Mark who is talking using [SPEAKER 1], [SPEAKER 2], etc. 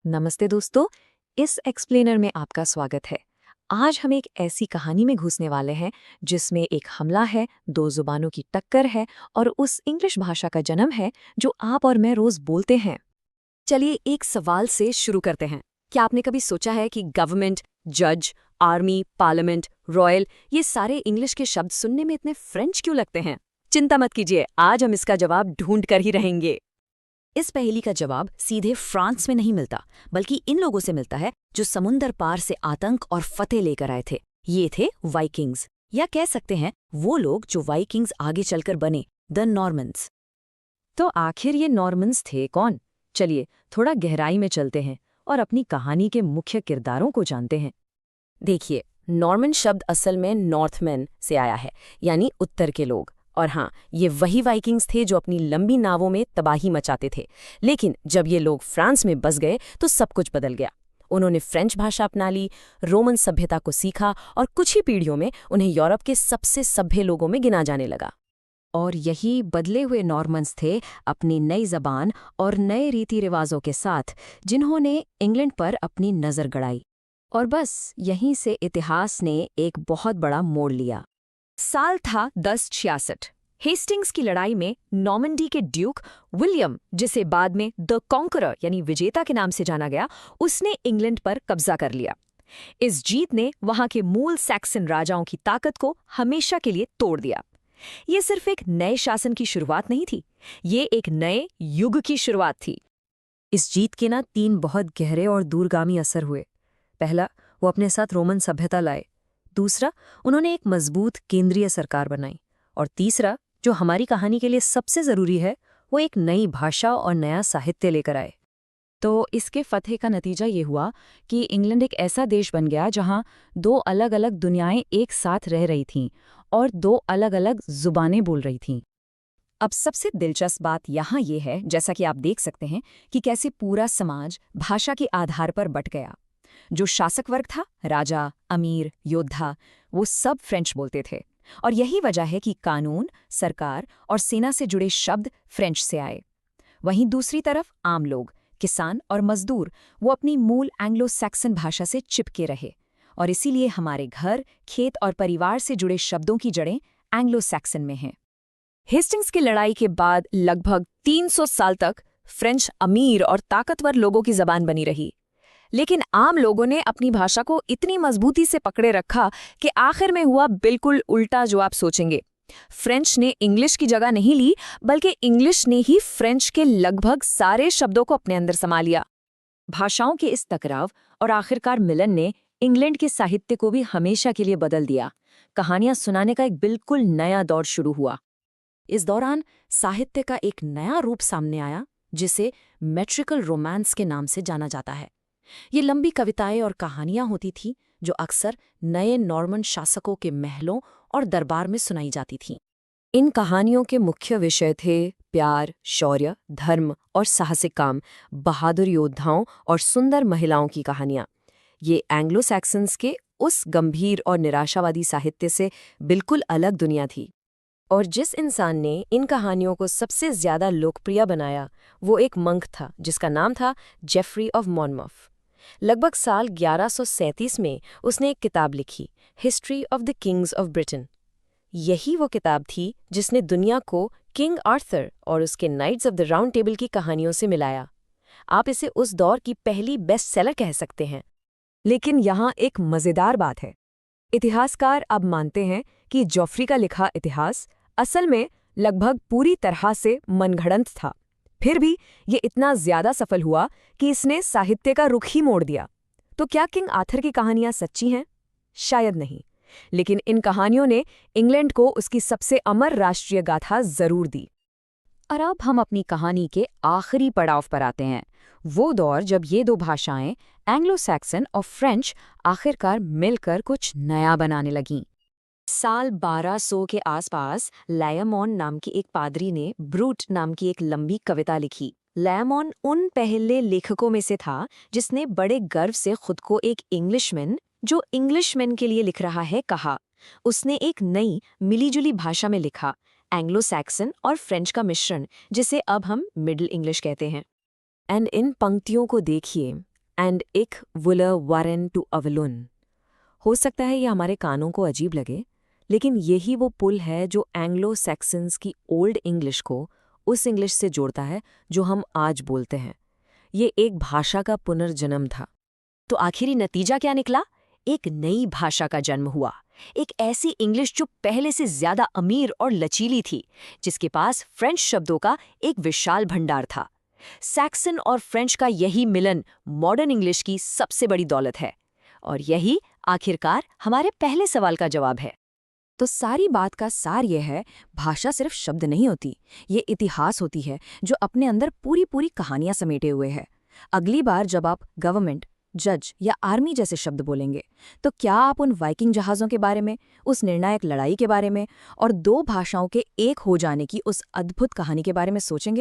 [SPEAKER 1] नमस्ते दोस्तों, इस एक्सप्लेनर में आपका स्वागत है। आज हम एक ऐसी कहानी में घुसने वाले हैं जिसमें एक हमला है, दो जुबानों की टक्कर है और उस इंग्लिश भाषा का जन्म है जो आप और मैं रोज बोलते हैं।
[SPEAKER 2] चलिए एक सवाल से शुरू करते हैं। क्या आपने कभी सोचा है कि गवर्नमेंट, जज, आर्मी, पार्लियामेंट, रॉयल ये सारे इंग्लिश के शब्द सुनने में इतने फ्रेंच क्यों लगते हैं? चिंता मत कीजिए, आज हम इसका जवाब ढूंढ कर ही रहेंगे। इस पहेली का जवाब सीधे फ्रांस में नहीं मिलता, बल्कि इन लोगों से मिलता है जो समुंदर पार से आतंक और फतेह लेकर आए थे। ये थे वाइकिंग्स, या कह सकते हैं वो लोग जो वाइकिंग्स आगे चलकर बने, द नॉर्मन्स।
[SPEAKER 1] तो आखिर ये नॉर्मन्स थे कौन? चलिए थोड़ा गहराई में चलते हैं और अपनी कहानी के मुख्य किरदारों को जानते हैं।
[SPEAKER 2] देखिए, नॉर्मन शब्द असल में नॉर्थमैन से आया है, यानी उत्तर के लोग। और हाँ, ये वही वाइकिंग्स थे जो अपनी लंबी नावों में तबाही मचाते थे। लेकिन जब ये लोग फ्रांस में बस गए तो सब कुछ बदल गया। उन्होंने फ्रेंच भाषा अपना ली, रोमन सभ्यता को सीखा और कुछ ही पीढ़ियों में उन्हें यूरोप के सबसे सभ्य लोगों में गिना जाने लगा।
[SPEAKER 1] और यही बदले हुए नॉर्मन्स थे अपनी नई जबान और नए रीति रिवाजों के साथ जिन्होंने इंग्लैंड पर अपनी नज़र गड़ाई। और बस यहीं से इतिहास ने एक बहुत बड़ा मोड़ लिया।
[SPEAKER 2] साल था 1066। हेस्टिंग्स की लड़ाई में नॉर्मंडी के ड्यूक विलियम, जिसे बाद में द कॉन्करर यानी विजेता के नाम से जाना गया, उसने इंग्लैंड पर कब्जा कर लिया। इस जीत ने वहां के मूल सैक्सन राजाओं की ताकत को हमेशा के लिए तोड़ दिया। ये सिर्फ एक नए शासन की शुरुआत नहीं थी, ये एक नए युग की शुरुआत थी।
[SPEAKER 1] इस जीत के 3 बहुत गहरे और दूरगामी असर हुए। पहला, वो अपने साथ रोमन सभ्यता लाए। दूसरा, उन्होंने एक मजबूत केंद्रीय सरकार बनाई। और तीसरा, जो हमारी कहानी के लिए सबसे जरूरी है, वो एक नई भाषा और नया साहित्य लेकर आए। तो इसके फतह का नतीजा ये हुआ कि इंग्लैंड एक ऐसा देश बन गया जहां 2 अलग-अलग दुनियाएं एक साथ रह रही थीं और 2 अलग-अलग जुबानें बोल रही थीं।
[SPEAKER 2] अब सबसे दिलचस्प बात यहाँ ये है, जैसा कि आप देख सकते हैं, कि कैसे पूरा समाज भाषा के आधार पर बंट गया। जो शासक वर्ग था, राजा, अमीर, योद्धा, वो सब फ्रेंच बोलते थे। और यही वजह है कि कानून, सरकार और सेना से जुड़े शब्द फ्रेंच से आए। वहीं दूसरी तरफ आम लोग, किसान और मजदूर, वो अपनी मूल एंग्लो सैक्सन भाषा से चिपके रहे। और इसीलिए हमारे घर, खेत और परिवार से जुड़े शब्दों की जड़ें एंग्लो सैक्सन में हैं। हेस्टिंग्स की लड़ाई के बाद लगभग 300 साल तक फ्रेंच अमीर और ताकतवर लोगों की जबान बनी रही। लेकिन आम लोगों ने अपनी भाषा को इतनी मजबूती से पकड़े रखा कि आखिर में हुआ बिल्कुल उल्टा जो आप सोचेंगे। फ्रेंच ने इंग्लिश की जगह नहीं ली, बल्कि इंग्लिश ने ही फ्रेंच के लगभग सारे शब्दों को अपने अंदर समा लिया।
[SPEAKER 1] भाषाओं के इस टकराव और आखिरकार मिलन ने इंग्लैंड के साहित्य को भी हमेशा के लिए बदल दिया। कहानियां सुनाने का एक बिल्कुल नया दौर शुरू हुआ। इस दौरान साहित्य का एक नया रूप सामने आया जिसे मेट्रिकल रोमांस के नाम से जाना जाता है। ये लंबी कविताएं और कहानियां होती थीं जो अक्सर नए नॉर्मन शासकों के महलों और दरबार में सुनाई जाती थीं। इन कहानियों के मुख्य विषय थे प्यार, शौर्य, धर्म और साहसिक काम, बहादुर योद्धाओं और सुंदर महिलाओं की कहानियां। ये एंग्लो सैक्सन्स के उस गंभीर और निराशावादी साहित्य से बिल्कुल अलग दुनिया थी। और जिस इंसान ने इन कहानियों को सबसे ज्यादा लोकप्रिय बनाया, वो एक मंक था जिसका नाम था जेफरी ऑफ मॉनमॉथ। लगभग साल 1137 में उसने एक किताब लिखी, history of the Kings of Britain. यही वो किताब थी जिसने दुनिया को किंग आर्थर और उसके knights of the round table की कहानियों से मिलाया। आप इसे उस दौर की पहली बेस्ट सेलर कह सकते हैं। लेकिन यहाँ एक मज़ेदार बात है। इतिहासकार अब मानते हैं कि जॉफ्री का लिखा इतिहास असल में लगभग पूरी तरह से मनगढ़ंत था। फिर भी ये इतना ज्यादा सफल हुआ कि इसने साहित्य का रुख ही मोड़ दिया। तो क्या किंग आर्थर की कहानियां सच्ची हैं? शायद नहीं, लेकिन इन कहानियों ने इंग्लैंड को उसकी सबसे अमर राष्ट्रीय गाथा जरूर दी। और अब हम अपनी कहानी के आखिरी पड़ाव पर आते हैं, वो दौर जब ये 2 भाषाएं, एंग्लो सैक्सन और फ्रेंच, आखिरकार मिलकर कुछ नया बनाने लगीं। साल 1200 के आसपास लायामोन नाम की एक पादरी ने ब्रूट नाम की एक लंबी कविता लिखी। लायामोन उन पहले लेखकों में से था जिसने बड़े गर्व से खुद को एक इंग्लिशमैन, जो इंग्लिशमैन के लिए लिख रहा है, कहा। उसने एक नई मिलीजुली भाषा में लिखा, एंग्लो सैक्सन और फ्रेंच का मिश्रण, जिसे अब हम मिडिल इंग्लिश कहते हैं। एंड इन पंक्तियों को देखिए, एंड इक वुलर वारेन टू अवलुन। हो सकता है ये हमारे कानों को अजीब लगे, लेकिन यही वो पुल है जो एंग्लो सैक्सन्स की ओल्ड इंग्लिश को उस इंग्लिश से जोड़ता है जो हम आज बोलते हैं। ये एक भाषा का पुनर्जन्म था।
[SPEAKER 2] तो आखिरी नतीजा क्या निकला? एक नई भाषा का जन्म हुआ, एक ऐसी इंग्लिश जो पहले से ज्यादा अमीर और लचीली थी, जिसके पास फ्रेंच शब्दों का एक विशाल भंडार था। सैक्सन और फ्रेंच का यही मिलन मॉडर्न इंग्लिश की सबसे बड़ी दौलत है। और यही आखिरकार हमारे पहले सवाल का जवाब है। तो सारी बात का सार यह है, भाषा सिर्फ शब्द नहीं होती, ये इतिहास होती है जो अपने अंदर पूरी पूरी कहानियां समेटे हुए है। अगली बार जब आप गवर्नमेंट, जज या आर्मी जैसे शब्द बोलेंगे, तो क्या आप उन वाइकिंग जहाज़ों के बारे में, उस निर्णायक लड़ाई के बारे में और दो भाषाओं के एक हो जाने की उस अद्भुत कहानी के बारे में सोचेंगे?